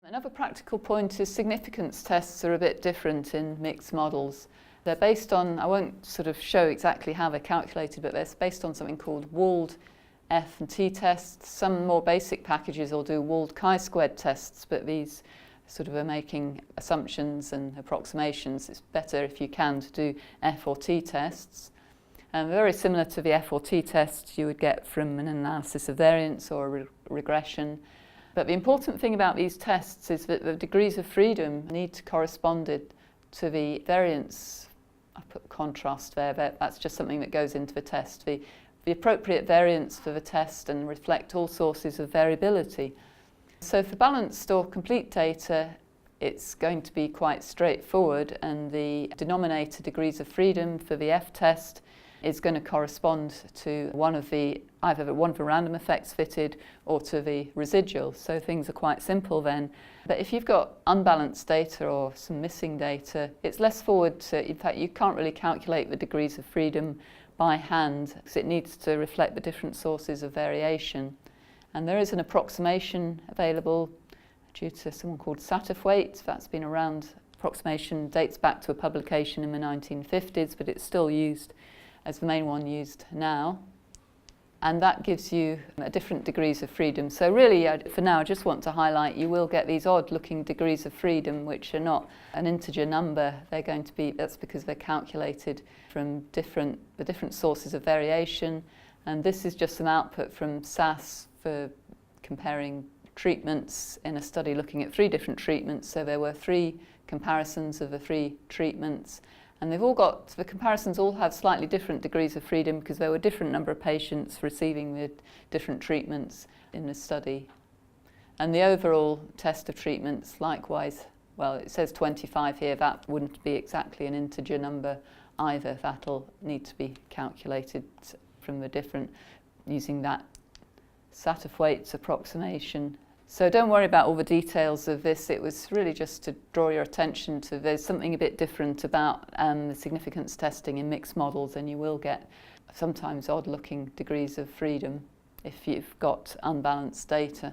Another practical point is significance tests are a bit different in mixed models. They're based on, I won't sort of show exactly how they're calculated, but they're based on something called Wald F and T tests. Some more basic packages will do Wald chi-squared tests, but these sort of are making assumptions and approximations. It's better if you can to do F or T tests. Very similar to the F or T tests you would get from an analysis of variance or a regression. But the important thing about these tests is that the degrees of freedom need to correspond to the variance. I put contrast there, that's just something that goes into the test. The appropriate variance for the test and reflect all sources of variability. So for balanced or complete data, it's going to be quite straightforward, and the denominator degrees of freedom for the F test is going to correspond to either one of the random effects fitted or to the residual. So things are quite simple then. But if you've got unbalanced data or some missing data, it's less forward to, in fact, you can't really calculate the degrees of freedom by hand because it needs to reflect the different sources of variation. And there is an approximation available due to someone called Satterthwaite. That's been around. Approximation dates back to a publication in the 1950s, but it's still used as the main one used now. And that gives you different degrees of freedom. So really, for now, I just want to highlight you will get these odd-looking degrees of freedom, which are not an integer number. They're going to be, that's because they're calculated from the different sources of variation. And this is just some output from SAS for comparing treatments in a study looking at 3 different treatments. So there were 3 comparisons of the 3 treatments. And the comparisons all have slightly different degrees of freedom because there were a different number of patients receiving the different treatments in the study. And the overall test of treatments, likewise, well, it says 25 here, that wouldn't be exactly an integer number either. That'll need to be calculated from the different, using that Satterthwaite's approximation. So don't worry about all the details of this. It was really just to draw your attention to there's something a bit different about the significance testing in mixed models, and you will get sometimes odd-looking degrees of freedom if you've got unbalanced data.